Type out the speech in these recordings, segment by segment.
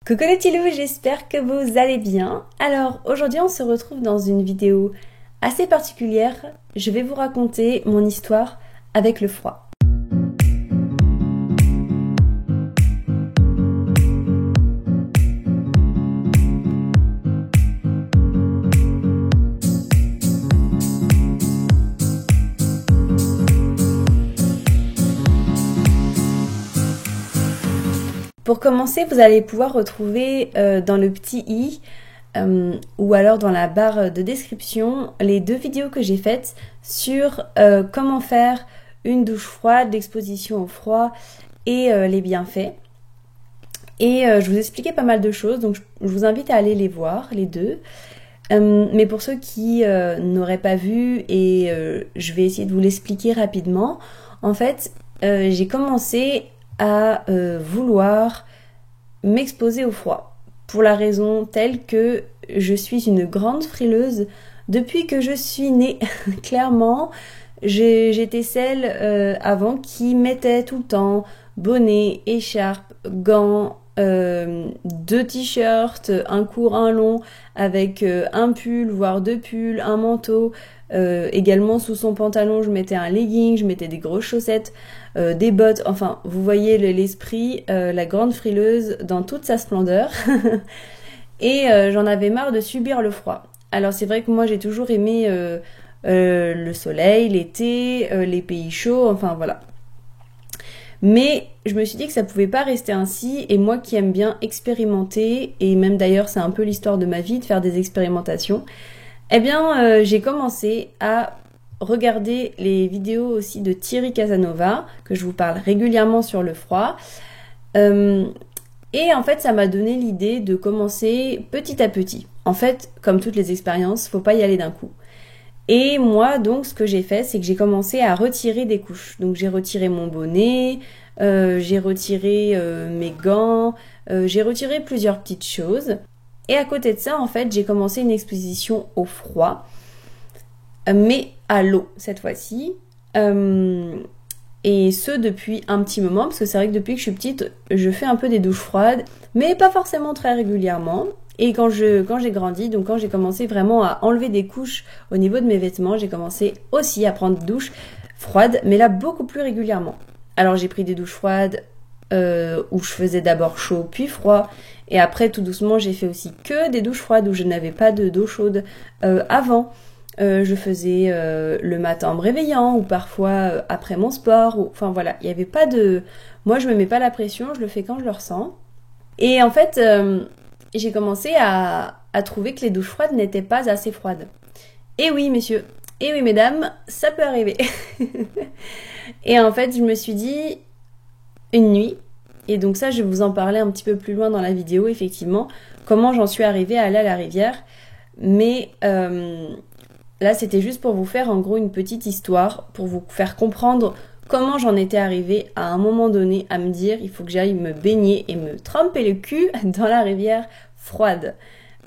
Coucou les petits loups, j'espère que vous allez bien. Alors aujourd'hui on se retrouve dans une vidéo assez particulière. Je vais vous raconter mon histoire avec le froid. Pour commencer, vous allez pouvoir retrouver dans le petit i ou alors dans la barre de description les deux vidéos que j'ai faites sur comment faire une douche froide, l'exposition au froid et les bienfaits. Et je vous expliquais pas mal de choses, donc je vous invite à aller les voir, les deux. Mais pour ceux qui n'auraient pas vu, et je vais essayer de vous l'expliquer rapidement, en fait, j'ai commencé à vouloir m'exposer au froid pour la raison telle que je suis une grande frileuse depuis que je suis née. Clairement, j'étais celle avant qui mettait tout le temps bonnet, écharpe, gants, deux t-shirts, un court, un long, avec un pull, voire deux pulls, un manteau. Également sous son pantalon, je mettais un legging, je mettais des grosses chaussettes, des bottes. Enfin, vous voyez l'esprit, la grande frileuse dans toute sa splendeur. Et j'en avais marre de subir le froid. Alors c'est vrai que moi j'ai toujours aimé le soleil, l'été, les pays chauds, enfin voilà. Mais je me suis dit que ça pouvait pas rester ainsi, et moi qui aime bien expérimenter, et même d'ailleurs c'est un peu l'histoire de ma vie de faire des expérimentations, eh bien j'ai commencé à regarder les vidéos aussi de Thierry Casanova, que je vous parle régulièrement sur le froid, et en fait ça m'a donné l'idée de commencer petit à petit. En fait, comme toutes les expériences, faut pas y aller d'un coup. Et moi, donc, ce que j'ai fait, c'est que j'ai commencé à retirer des couches. Donc, j'ai retiré mon bonnet, j'ai retiré mes gants, j'ai retiré plusieurs petites choses. Et à côté de ça, en fait, j'ai commencé une exposition au froid, mais à l'eau, cette fois-ci. Et ce, depuis un petit moment, parce que c'est vrai que depuis que je suis petite, je fais un peu des douches froides, mais pas forcément très régulièrement. Et quand j'ai grandi, donc quand j'ai commencé vraiment à enlever des couches au niveau de mes vêtements, j'ai commencé aussi à prendre des douches froides, mais là beaucoup plus régulièrement. Alors j'ai pris des douches froides où je faisais d'abord chaud puis froid, et après tout doucement j'ai fait aussi que des douches froides où je n'avais pas d'eau chaude avant. Je faisais le matin en me réveillant, ou parfois après mon sport, enfin voilà, il n'y avait pas de... Moi je me mets pas la pression, je le fais quand je le ressens. Et en fait... j'ai commencé à trouver que les douches froides n'étaient pas assez froides. Et oui, messieurs, et oui, mesdames, ça peut arriver. Et en fait, je me suis dit, une nuit, et donc ça, je vais vous en parler un petit peu plus loin dans la vidéo, effectivement, comment j'en suis arrivée à aller à la rivière. Mais là, c'était juste pour vous faire, en gros, une petite histoire, pour vous faire comprendre comment j'en étais arrivée à un moment donné à me dire il faut que j'aille me baigner et me tremper le cul dans la rivière froide.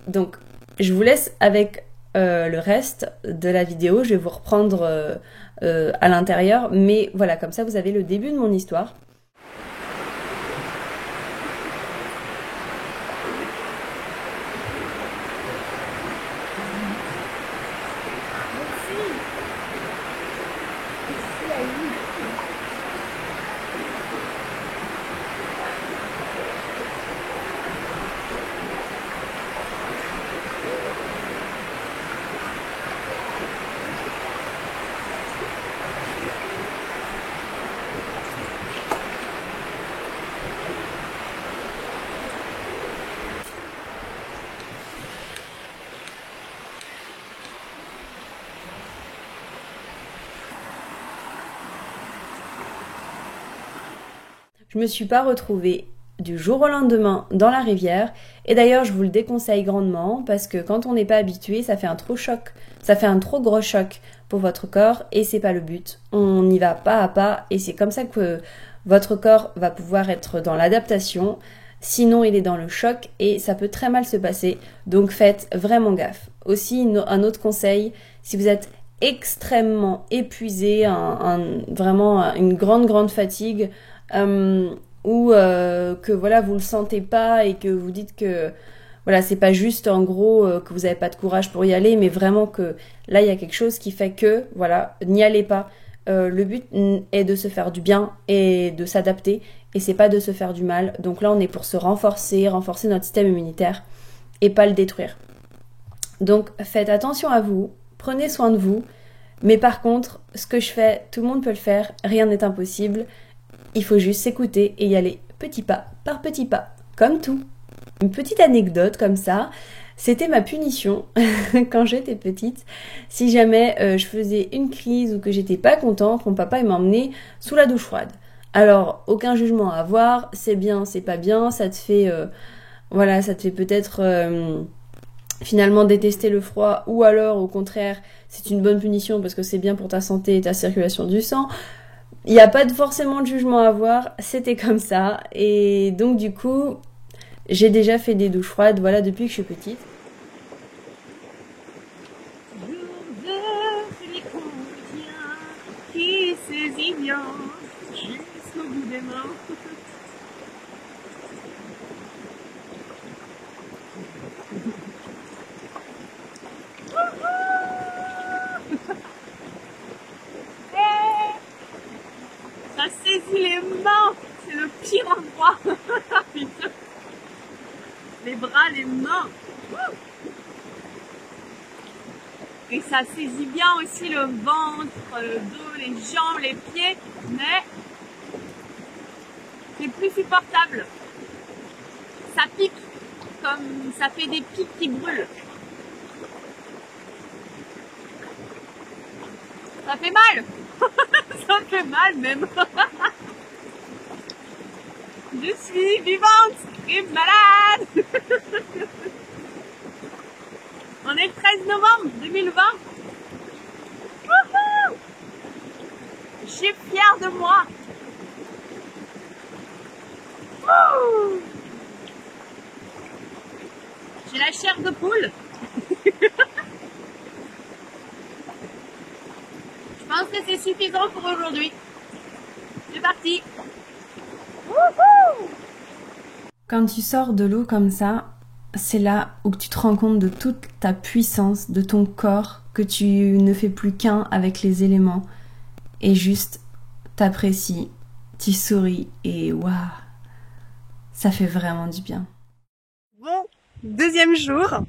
Donc je vous laisse avec le reste de la vidéo, je vais vous reprendre à l'intérieur, mais voilà, comme ça vous avez le début de mon histoire. Je me suis pas retrouvée du jour au lendemain dans la rivière, et d'ailleurs je vous le déconseille grandement parce que quand on n'est pas habitué, ça fait un trop gros choc pour votre corps, et c'est pas le but. On y va pas à pas, et c'est comme ça que votre corps va pouvoir être dans l'adaptation. Sinon il est dans le choc et ça peut très mal se passer, donc faites vraiment gaffe. Aussi un autre conseil, si vous êtes extrêmement épuisé, vraiment une grande fatigue, ou que voilà vous le sentez pas et que vous dites que voilà c'est pas juste en gros que vous avez pas de courage pour y aller, mais vraiment que là il y a quelque chose qui fait que voilà n'y allez pas. Le but est de se faire du bien et de s'adapter et c'est pas de se faire du mal. Donc là on est pour se renforcer notre système immunitaire et pas le détruire. Donc faites attention à vous, prenez soin de vous, mais par contre ce que je fais, tout le monde peut le faire, rien n'est impossible. Il faut juste s'écouter et y aller petit pas par petit pas, comme tout. Une petite anecdote comme ça, c'était ma punition quand j'étais petite. Si jamais je faisais une crise ou que j'étais pas contente, mon papa il m'emmenait sous la douche froide. Alors, aucun jugement à avoir, c'est bien, c'est pas bien, ça te fait, voilà, ça te fait peut-être finalement détester le froid, ou alors au contraire, c'est une bonne punition parce que c'est bien pour ta santé et ta circulation du sang. Il n'y a pas forcément de jugement à avoir, c'était comme ça. Et donc du coup, j'ai déjà fait des douches froides, voilà, depuis que je suis petite. Qui saisit bien jusqu'au bout des mains. Ça saisit les mains, c'est le pire endroit. Putain. Les bras, les mains. Et ça saisit bien aussi le ventre, le dos, les jambes, les pieds, mais c'est plus supportable. Ça pique, comme ça fait des pics qui brûlent. Ça fait mal. Ça fait mal même. Je suis vivante et malade. On est le 13 novembre 2020. Wouhou! Je suis fière de moi. Wouh! J'ai la chair de poule. Je pense que c'est suffisant pour aujourd'hui. C'est parti. Wouhou! Quand tu sors de l'eau comme ça, c'est là où tu te rends compte de toute ta puissance, de ton corps, que tu ne fais plus qu'un avec les éléments. Et juste, t'apprécies, tu souris et waouh, ça fait vraiment du bien. Bon, deuxième jour.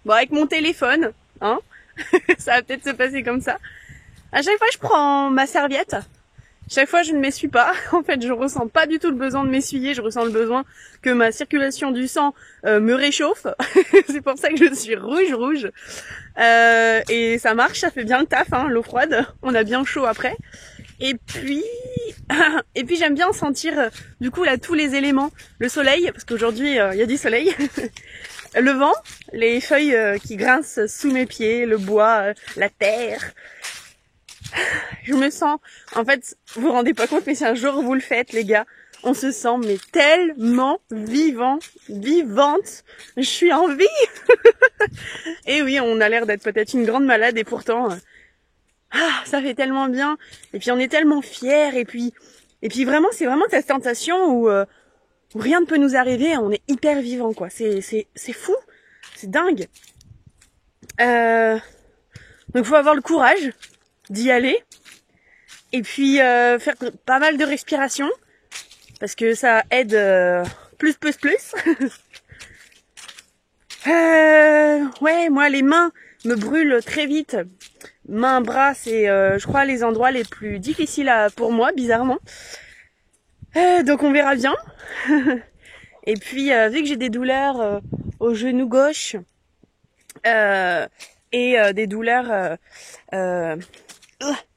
Bon, avec mon téléphone, hein. Ça va peut-être se passer comme ça. À chaque fois, je prends ma serviette. Chaque fois, je ne m'essuie pas. En fait, je ressens pas du tout le besoin de m'essuyer. Je ressens le besoin que ma circulation du sang me réchauffe. C'est pour ça que je suis rouge. Et ça marche, ça fait bien le taf, hein, l'eau froide. On a bien chaud après. Et puis j'aime bien sentir du coup là tous les éléments. Le soleil, parce qu'aujourd'hui il y a du soleil. Le vent, les feuilles qui grincent sous mes pieds, le bois, la terre. Je me sens, en fait, vous vous rendez pas compte, mais si un jour vous le faites, les gars, on se sent mais tellement vivante. Je suis en vie. Et oui, on a l'air d'être peut-être une grande malade et pourtant, ça fait tellement bien. Et puis on est tellement fiers. Et puis vraiment, c'est vraiment cette sensation où rien ne peut nous arriver. On est hyper vivant, quoi. C'est fou, c'est dingue. Donc faut avoir le courage d'y aller et puis faire pas mal de respiration parce que ça aide plus ouais, moi les mains me brûlent très vite. Mains, bras, c'est je crois les endroits les plus difficiles pour moi, bizarrement. Donc on verra bien. Et puis vu que j'ai des douleurs au genou gauche et des douleurs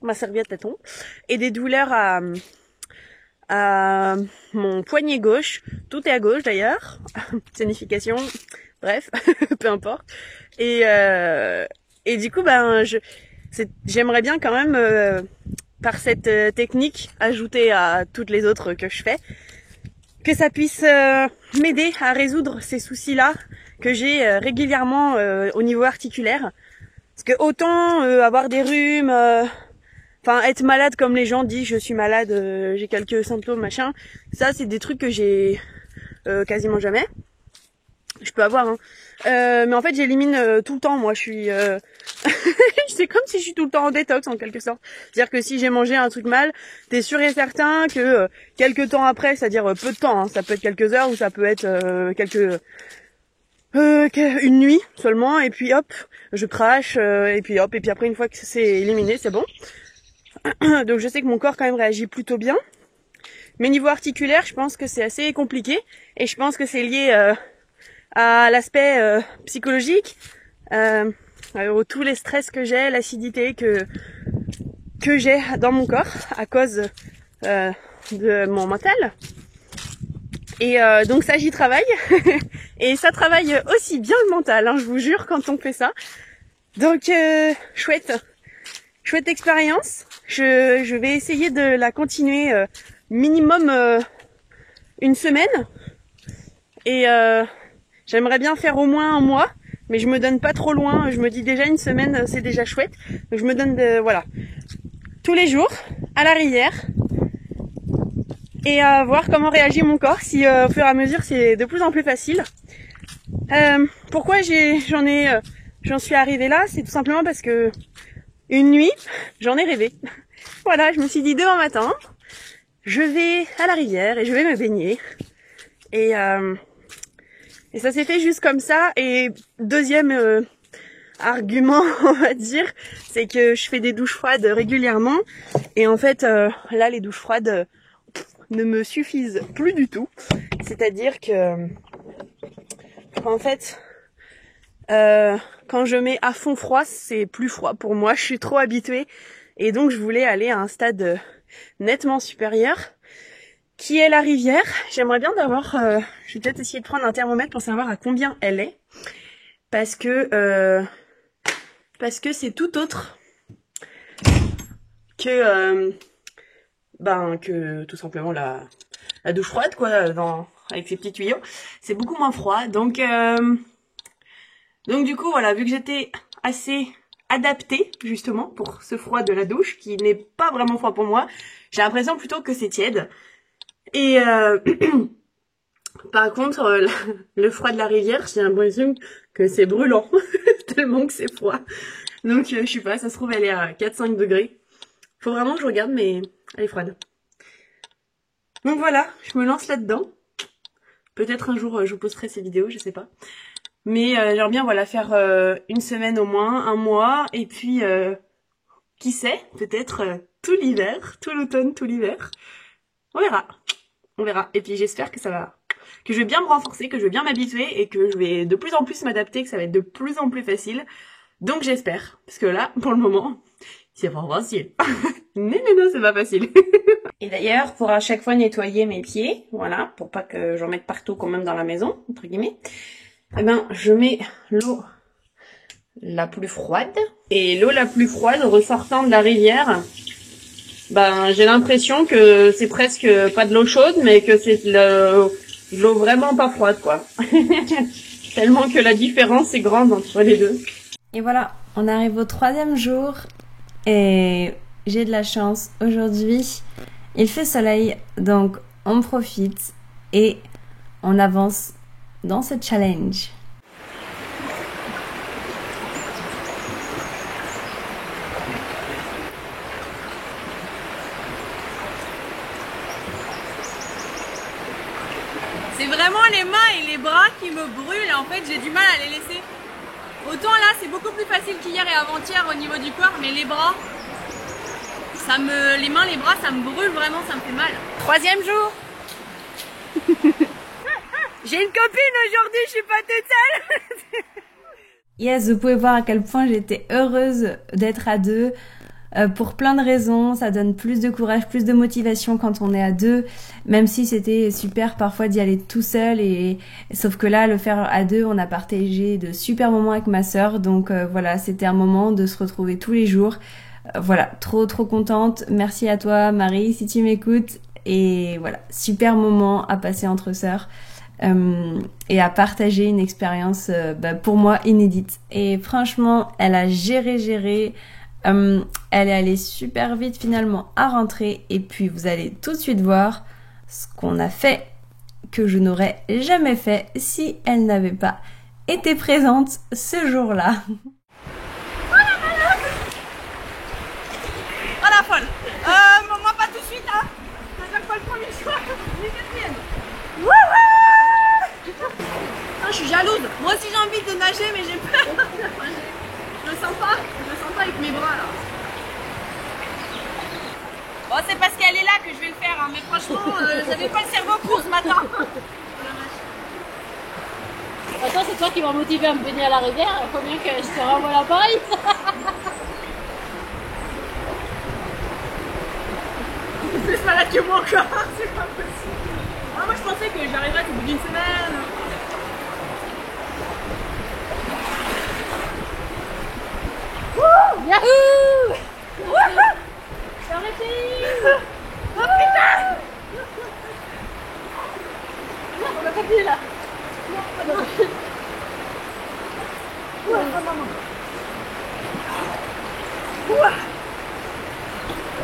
ma serviette elle tombe, et des douleurs à mon poignet gauche, tout est à gauche d'ailleurs, signification, bref, peu importe, et du coup j'aimerais bien quand même par cette technique ajouter à toutes les autres que je fais, que ça puisse m'aider à résoudre ces soucis-là que j'ai régulièrement au niveau articulaire. Parce que autant avoir des rhumes, enfin être malade comme les gens disent je suis malade, j'ai quelques symptômes machin, ça c'est des trucs que j'ai quasiment jamais. Je peux avoir hein. Mais en fait j'élimine tout le temps, moi je suis c'est comme si je suis tout le temps en détox en quelque sorte. C'est-à-dire que si j'ai mangé un truc mal, t'es sûr et certain que quelques temps après, c'est-à-dire peu de temps, hein, ça peut être quelques heures ou ça peut être une nuit seulement, et puis hop, je crache, et puis hop, et puis après une fois que c'est éliminé, c'est bon. Donc je sais que mon corps quand même réagit plutôt bien. Mais niveau articulaire, je pense que c'est assez compliqué, et je pense que c'est lié à l'aspect psychologique, tous les stress que j'ai, l'acidité que j'ai dans mon corps à cause de mon mental. Et donc ça j'y travaille et ça travaille aussi bien le mental, hein, je vous jure, quand on fait ça. Donc chouette expérience. Je vais essayer de la continuer minimum une semaine, et j'aimerais bien faire au moins un mois, mais je me donne pas trop loin. Je me dis déjà une semaine c'est déjà chouette, donc je me donne voilà, tous les jours à la rivière, et à voir comment réagit mon corps, si au fur et à mesure c'est de plus en plus facile. Pourquoi j'en suis arrivée là, c'est tout simplement parce que une nuit j'en ai rêvé. Voilà, je me suis dit demain matin je vais à la rivière et je vais me baigner, et ça s'est fait juste comme ça. Et deuxième argument, on va dire, c'est que je fais des douches froides régulièrement, et en fait là les douches froides ne me suffisent plus du tout. C'est-à-dire que en fait quand je mets à fond froid, c'est plus froid pour moi, je suis trop habituée, et donc je voulais aller à un stade nettement supérieur qui est la rivière. J'aimerais bien d'avoir je vais peut-être essayer de prendre un thermomètre pour savoir à combien elle est, parce que c'est tout autre que que tout simplement la douche froide, quoi, avec ces petits tuyaux. C'est beaucoup moins froid, donc du coup voilà, vu que j'étais assez adaptée justement pour ce froid de la douche qui n'est pas vraiment froid pour moi, j'ai l'impression plutôt que c'est tiède. Et par contre le froid de la rivière, j'ai l'impression que c'est brûlant tellement que c'est froid. Donc je sais pas, ça se trouve elle est à 4-5 degrés. Faut vraiment que je regarde, mais elle est froide. Donc voilà, je me lance là-dedans. Peut-être un jour je vous posterai ces vidéos, je sais pas. Mais j'aimerais bien voilà faire une semaine au moins, un mois, et puis qui sait, peut-être tout l'hiver, tout l'automne, tout l'hiver. On verra. On verra. Et puis j'espère que que je vais bien me renforcer, que je vais bien m'habituer, et que je vais de plus en plus m'adapter, que ça va être de plus en plus facile. Donc j'espère. Parce que là, pour le moment, c'est pas facile. Non, c'est pas facile. Et d'ailleurs, pour à chaque fois nettoyer mes pieds, voilà, pour pas que j'en mette partout quand même dans la maison, entre guillemets, eh ben, je mets l'eau la plus froide. Et l'eau la plus froide ressortant de la rivière, ben, j'ai l'impression que c'est presque pas de l'eau chaude, mais que c'est de l'eau vraiment pas froide, quoi. Tellement que la différence est grande entre les deux. Et voilà, on arrive au 3e jour, et j'ai de la chance. Aujourd'hui, il fait soleil, donc on profite et on avance dans ce challenge. C'est vraiment les mains et les bras qui me brûlent, et en fait j'ai du mal à les laisser. Autant là c'est beaucoup plus facile qu'hier et avant-hier au niveau du corps, mais les bras, les mains, les bras, ça me brûle vraiment, ça me fait mal. 3e jour. J'ai une copine aujourd'hui, je suis pas toute seule. Yes, vous pouvez voir à quel point j'étais heureuse d'être à deux. Pour plein de raisons, ça donne plus de courage, plus de motivation quand on est à deux, même si c'était super parfois d'y aller tout seul, sauf que là, le faire à deux, on a partagé de super moments avec ma sœur, donc voilà, c'était un moment de se retrouver tous les jours. Voilà, trop contente. Merci à toi Marie si tu m'écoutes, et voilà, super moment à passer entre sœurs. Et à partager une expérience pour moi inédite. Et franchement, elle a géré Elle est allée super vite finalement à rentrer et puis vous allez tout de suite voir ce qu'on a fait que je n'aurais jamais fait si elle n'avait pas été présente ce jour-là. Oh la folle. Moi pas tout de suite hein. Ça chaque fois le premier soir, les quatrièmes. Je suis jalouse. Moi aussi j'ai envie de nager mais j'ai peur. Je le sens pas avec mes bras là. Bon c'est parce qu'elle est là que je vais le faire hein. Mais franchement j'avais pas le cerveau pour ce matin. Attends, c'est toi qui m'as motivé à me baigner à la rivière, il faut bien que je te renvoie l'appareil. C'est plus malade que moi encore, c'est pas possible. Ah, moi je pensais que j'arriverais au bout d'une semaine. Yahoo! J'ai arrêté! Oh putain! On va pas pied là!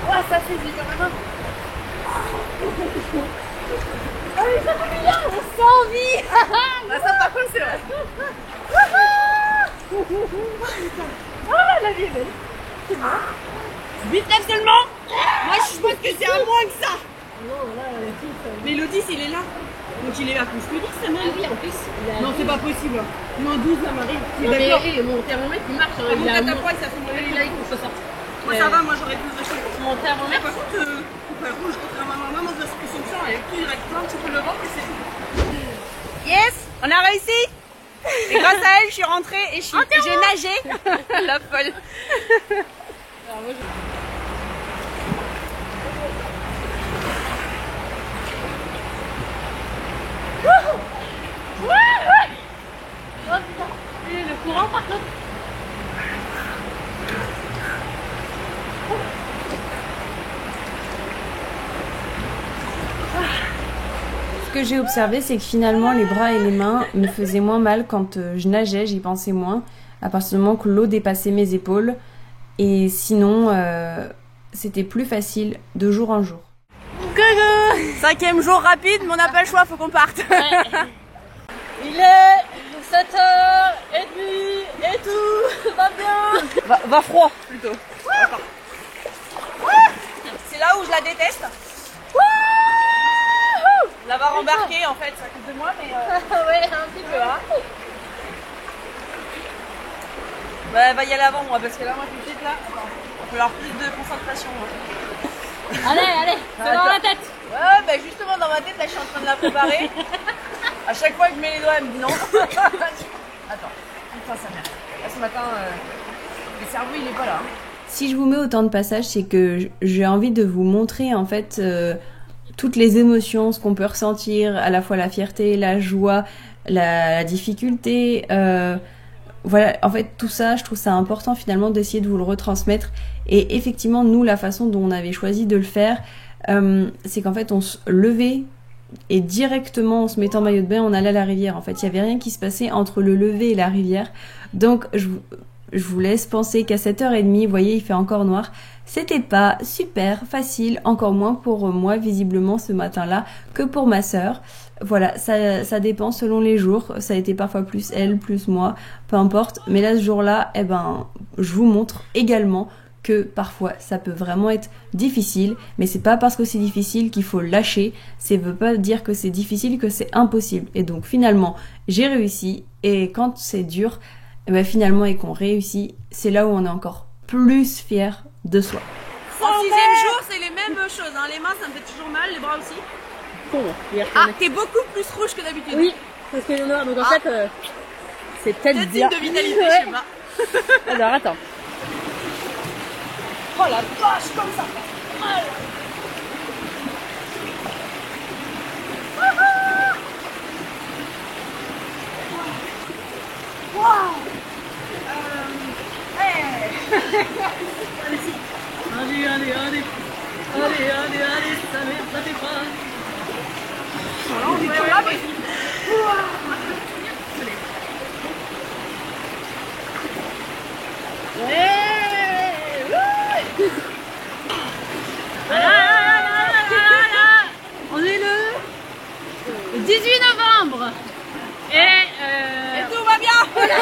Ouais, ça fait vite quand même. Ah oui, ça fait bien! On sent envie! Ah, ça par contre c'est vrai. Ah, la vie est belle! Vite lève seulement. Moi je pense que c'est un moins que ça. Non, là, Mais l'Otis il est là. Donc il est là plus que 10 c'est même. Ah oui, en plus. Non c'est pas possible. Non 12 ça m'arrive. Tu es Non, d'accord? mais mon thermomètre il marche. Ah, mon tête à poil ça fait mal. Là, il faut que je sorte. Moi ça va, moi j'aurais plus de choses. Mon thermomètre. Par contre, rouge contre ma maman de ce que son sang avec tout directement, tu peux le voir que c'est tout. Yes, on a réussi. Et grâce à elle, je suis rentrée et j'ai nagé. La folle. Alors, moi, Oh putain! Et le courant par contre! Ce que j'ai observé, c'est que finalement les bras et les mains me faisaient moins mal quand je nageais, j'y pensais moins, à partir du moment que l'eau dépassait mes épaules. Et sinon, c'était plus facile de jour en jour. Coucou! 5e jour rapide, mais on n'a pas le choix, faut qu'on parte. Ouais. Il est 7h30 et tout va bien! Va froid plutôt. C'est là où je la déteste. L'avoir embarqué en fait, ça coûte de moi, mais. Ouais, un petit peu, hein? Bah, va y aller avant moi, parce que là, moi, je suis là. Attends, il va falloir plus de concentration. Moi. Allez, c'est dans la tête! Ouais, bah, justement, dans ma tête, là, je suis en train de la préparer. À chaque fois que je mets les doigts, elle me dit non. Attends, putain, sa mère. Là, ce matin, le cerveau, il est pas là. Hein. Si je vous mets autant de passages, c'est que j'ai envie de vous montrer en fait toutes les émotions, ce qu'on peut ressentir, à la fois la fierté, la joie, la difficulté. Voilà, en fait, tout ça, je trouve ça important finalement d'essayer de vous le retransmettre. Et effectivement, nous, la façon dont on avait choisi de le faire, c'est qu'en fait, on se levait et directement, en se mettant en maillot de bain, on allait à la rivière. En fait, il n'y avait rien qui se passait entre le lever et la rivière. Donc, je vous laisse penser qu'à 7h30, vous voyez, il fait encore noir. C'était pas super facile, encore moins pour moi, visiblement, ce matin-là, que pour ma sœur. Voilà, ça dépend selon les jours. Ça a été parfois plus elle, plus moi, peu importe. Mais là, ce jour-là, eh ben, je vous montre également que parfois, ça peut vraiment être difficile. Mais c'est pas parce que c'est difficile qu'il faut lâcher. Ça veut pas dire que c'est difficile, que c'est impossible. Et donc, finalement, j'ai réussi. Et quand c'est dur, eh ben, finalement, et qu'on réussit, c'est là où on est encore plus fier de soi. En 6e jour, c'est les mêmes choses. Hein. Les mains, ça me fait toujours mal, les bras aussi. Ah, t'es beaucoup plus rouge que d'habitude. Oui, parce que noir. Donc en fait, c'est peut-être bien. Signe de vitalité, je sais pas. Alors attends. Oh la vache, comme ça fait mal. Waouh. Allez, ça fait pas. Là, on est toujours là, mais... Ouais.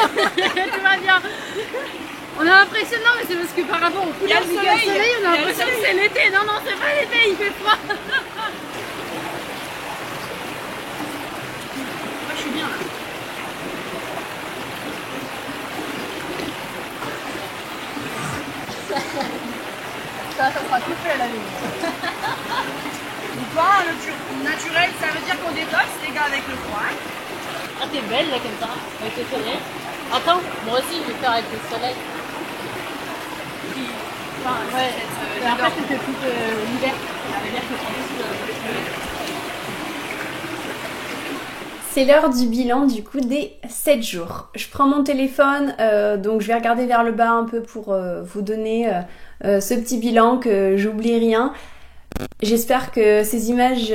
Tout va bien. On a l'impression, non mais c'est parce que par rapport au couleurs du soleil, on a l'impression que c'est l'été. Non, non, c'est pas l'été, il fait froid. Moi, je suis bien là. Ça sera tout fait à la ligne. Donc toi, naturel, ça veut dire qu'on détoxe les gars avec le froid. Ah, t'es belle là comme ça, avec le soleil. Attends, moi aussi je vais faire avec le soleil. Enfin, ouais, après c'était tout l'hiver. L'hiver que C'est l'heure du bilan du coup des 7 jours. Je prends mon téléphone, donc je vais regarder vers le bas un peu pour vous donner ce petit bilan, que j'oublie rien. J'espère que ces images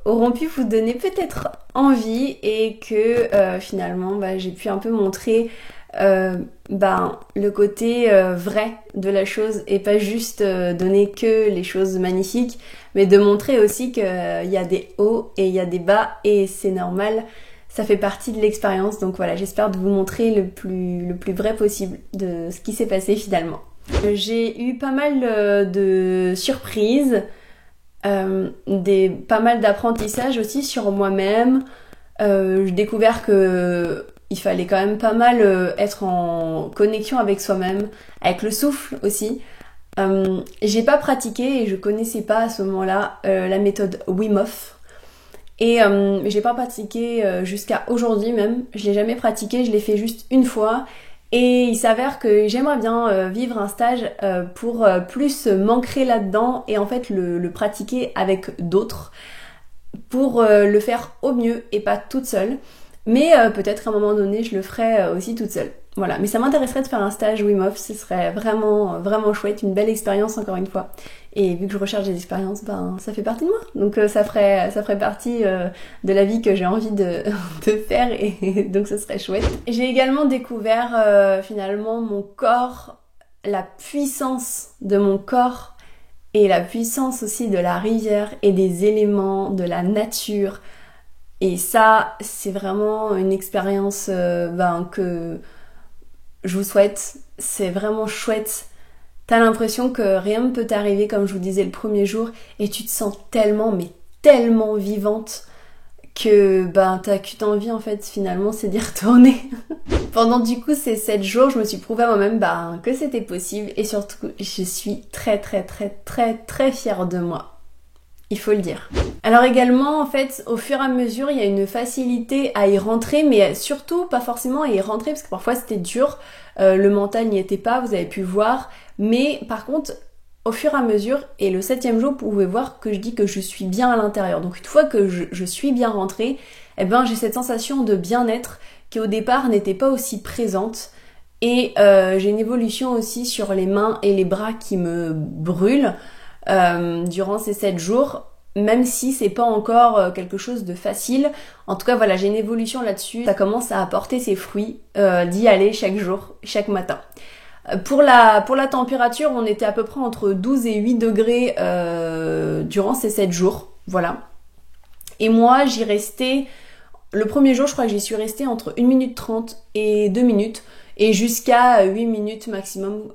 auront pu vous donner peut-être envie et que finalement j'ai pu un peu montrer le côté vrai de la chose et pas juste donner que les choses magnifiques, mais de montrer aussi qu'il y a des hauts et il y a des bas et c'est normal, ça fait partie de l'expérience. Donc voilà, j'espère de vous montrer le plus vrai possible de ce qui s'est passé finalement. J'ai eu pas mal de surprises, pas mal d'apprentissage aussi sur moi-même. J'ai découvert que il fallait quand même pas mal être en connexion avec soi-même, avec le souffle aussi. J'ai pas pratiqué et je connaissais pas à ce moment-là la méthode Wim Hof. Et j'ai pas pratiqué jusqu'à aujourd'hui même. Je l'ai jamais pratiqué, je l'ai fait juste une fois. Et il s'avère que j'aimerais bien vivre un stage pour plus m'ancrer là-dedans et en fait le pratiquer avec d'autres pour le faire au mieux et pas toute seule. Mais peut-être à un moment donné je le ferai aussi toute seule. Voilà, mais ça m'intéresserait de faire un stage Wim Hof, ce serait vraiment vraiment chouette, une belle expérience encore une fois. Et vu que je recherche des expériences, ça fait partie de moi. Donc ça ferait partie de la vie que j'ai envie de faire et donc ce serait chouette. J'ai également découvert finalement mon corps, la puissance de mon corps et la puissance aussi de la rivière et des éléments, de la nature. Et ça, c'est vraiment une expérience que je vous souhaite. C'est vraiment chouette. T'as l'impression que rien ne peut t'arriver, comme je vous disais le premier jour, et tu te sens tellement, mais tellement vivante que t'as qu'une envie en fait finalement, c'est d'y retourner. Pendant du coup ces 7 jours, je me suis prouvé à moi-même que c'était possible et surtout je suis très très très très très fière de moi. Il faut le dire. Alors également, en fait, au fur et à mesure, il y a une facilité à y rentrer, mais surtout pas forcément à y rentrer, parce que parfois c'était dur, le mental n'y était pas, vous avez pu voir, mais par contre, au fur et à mesure, et le 7e jour, vous pouvez voir que je dis que je suis bien à l'intérieur. Donc une fois que je suis bien rentrée, j'ai cette sensation de bien-être qui au départ n'était pas aussi présente, et j'ai une évolution aussi sur les mains et les bras qui me brûlent, durant ces 7 jours, même si c'est pas encore quelque chose de facile. En tout cas voilà, j'ai une évolution là-dessus, ça commence à apporter ses fruits d'y aller chaque jour, chaque matin. Pour la température, on était à peu près entre 12 et 8 degrés durant ces 7 jours, voilà. Et moi j'y restais, le premier jour je crois que j'y suis restée entre 1 minute 30 et 2 minutes et jusqu'à 8 minutes maximum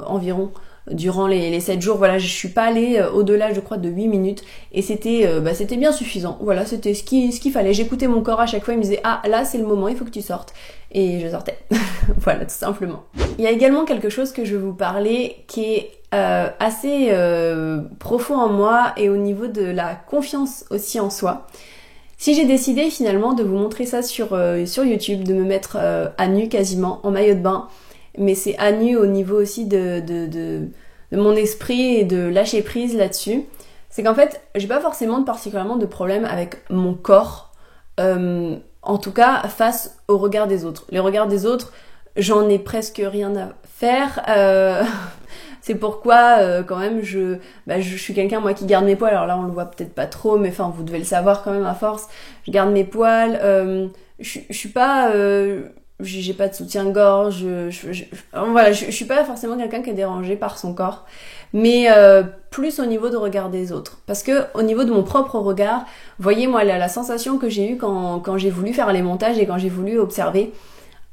environ. Durant les 7 jours, voilà, je suis pas allée au-delà, je crois, de 8 minutes. Et c'était bien suffisant. Voilà, c'était ce qu'il fallait. J'écoutais mon corps à chaque fois, il me disait « Ah, là, c'est le moment, il faut que tu sortes. » Et je sortais. Voilà, tout simplement. Il y a également quelque chose que je vais vous parler qui est assez profond en moi et au niveau de la confiance aussi en soi. Si j'ai décidé finalement de vous montrer ça sur YouTube, de me mettre à nu quasiment, en maillot de bain, mais c'est à nu au niveau aussi de mon esprit et de lâcher prise là-dessus, c'est qu'en fait, j'ai pas forcément particulièrement de problème avec mon corps, en tout cas face au regard des autres. Les regards des autres, j'en ai presque rien à faire, c'est pourquoi quand même je suis quelqu'un moi qui garde mes poils, alors là on le voit peut-être pas trop, mais enfin vous devez le savoir quand même à force, je garde mes poils, je suis pas... j'ai pas de soutien-gorge, voilà, je suis pas forcément quelqu'un qui est dérangé par son corps, mais plus au niveau de regard des autres. Parce que au niveau de mon propre regard, voyez moi la sensation que j'ai eue quand j'ai voulu faire les montages et quand j'ai voulu observer,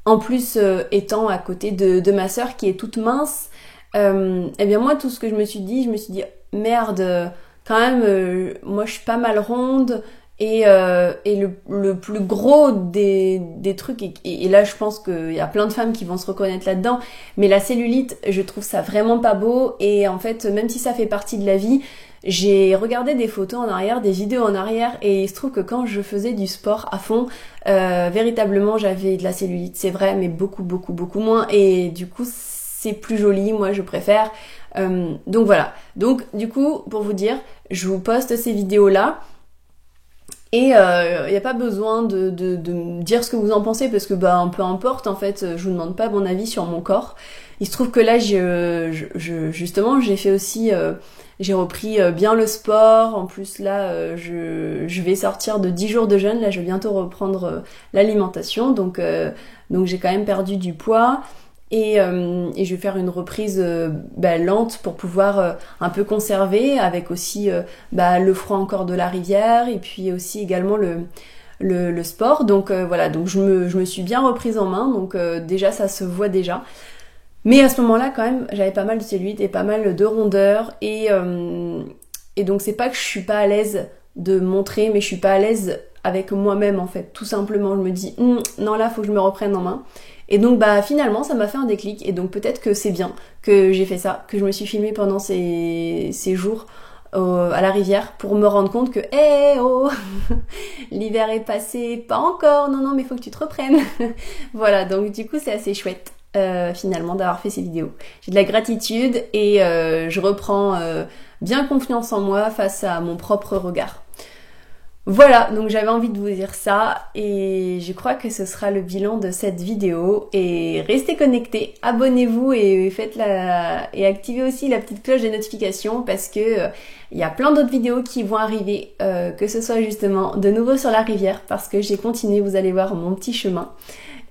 En plus, étant à côté de ma sœur qui est toute mince, eh bien moi tout ce que je me suis dit merde, quand même, moi je suis pas mal ronde et le plus gros des trucs, et là je pense qu'il y a plein de femmes qui vont se reconnaître là-dedans, mais la cellulite, je trouve ça vraiment pas beau, et en fait, même si ça fait partie de la vie, j'ai regardé des photos en arrière, des vidéos en arrière, et il se trouve que quand je faisais du sport à fond, véritablement j'avais de la cellulite, c'est vrai, mais beaucoup moins, et du coup c'est plus joli, moi je préfère. Donc voilà, donc du coup pour vous dire, je vous poste ces vidéos là, et il n'y a pas besoin de me dire ce que vous en pensez, parce que bah peu importe, en fait je vous demande pas mon avis sur mon corps. Il se trouve que là justement j'ai fait aussi, j'ai repris bien le sport. En plus là je vais sortir de 10 jours de jeûne, là je vais bientôt reprendre l'alimentation, donc j'ai quand même perdu du poids. Et je vais faire une reprise lente pour pouvoir un peu conserver, avec aussi le froid encore de la rivière, et puis aussi également le sport. Donc voilà, donc je me suis bien reprise en main, donc déjà ça se voit déjà. Mais à ce moment-là quand même, j'avais pas mal de cellulite et pas mal de rondeur, et donc c'est pas que je suis pas à l'aise de montrer, mais je suis pas à l'aise avec moi-même en fait, tout simplement. Je me dis non, là faut que je me reprenne en main. Et donc finalement ça m'a fait un déclic, et donc peut-être que c'est bien que j'ai fait ça, que je me suis filmée pendant ces jours à la rivière, pour me rendre compte que l'hiver est passé, pas encore, non mais faut que tu te reprennes. Voilà, donc du coup c'est assez chouette finalement d'avoir fait ces vidéos. J'ai de la gratitude, et je reprends bien confiance en moi face à mon propre regard. Voilà, donc j'avais envie de vous dire ça, et je crois que ce sera le bilan de cette vidéo. Et restez connectés, abonnez-vous, et et activez aussi la petite cloche des notifications, parce que il y a plein d'autres vidéos qui vont arriver, que ce soit justement de nouveau sur la rivière, parce que j'ai continué, vous allez voir mon petit chemin.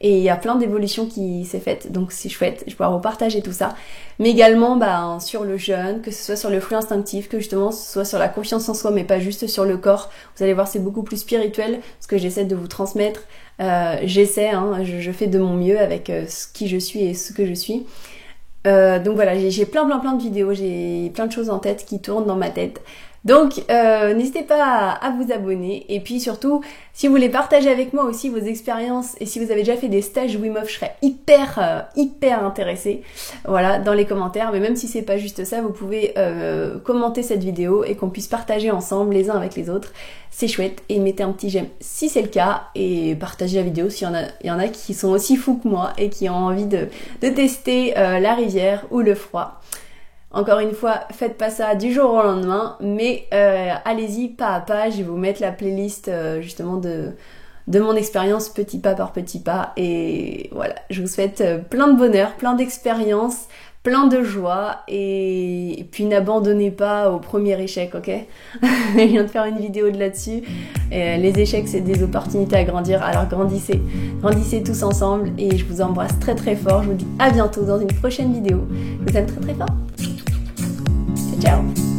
Et il y a plein d'évolutions qui s'est faites, donc c'est chouette, je vais pouvoir vous partager tout ça. Mais également sur le jeûne, que ce soit sur le flux instinctif, que justement ce soit sur la confiance en soi, mais pas juste sur le corps. Vous allez voir, c'est beaucoup plus spirituel, ce que j'essaie de vous transmettre. Je fais de mon mieux avec qui je suis et ce que je suis. Donc voilà, j'ai plein de vidéos, j'ai plein de choses en tête qui tournent dans ma tête. Donc n'hésitez pas à vous abonner, et puis surtout si vous voulez partager avec moi aussi vos expériences, et si vous avez déjà fait des stages Wim Hof, je serais hyper intéressée, voilà, dans les commentaires. Mais même si c'est pas juste ça, vous pouvez commenter cette vidéo, et qu'on puisse partager ensemble les uns avec les autres, c'est chouette. Et mettez un petit j'aime si c'est le cas, et partagez la vidéo s'il y en a qui sont aussi fous que moi et qui ont envie de tester la rivière ou le froid. Encore une fois, faites pas ça du jour au lendemain, mais allez-y pas à pas. Je vais vous mettre la playlist justement de mon expérience, petit pas par petit pas. Et voilà, je vous souhaite plein de bonheur, plein d'expériences, plein de joie, et puis n'abandonnez pas au premier échec, ok? Je viens de faire une vidéo là-dessus. Les échecs, c'est des opportunités à grandir, alors grandissez tous ensemble, et je vous embrasse très fort. Je vous dis à bientôt dans une prochaine vidéo. Je vous aime très fort. Ciao.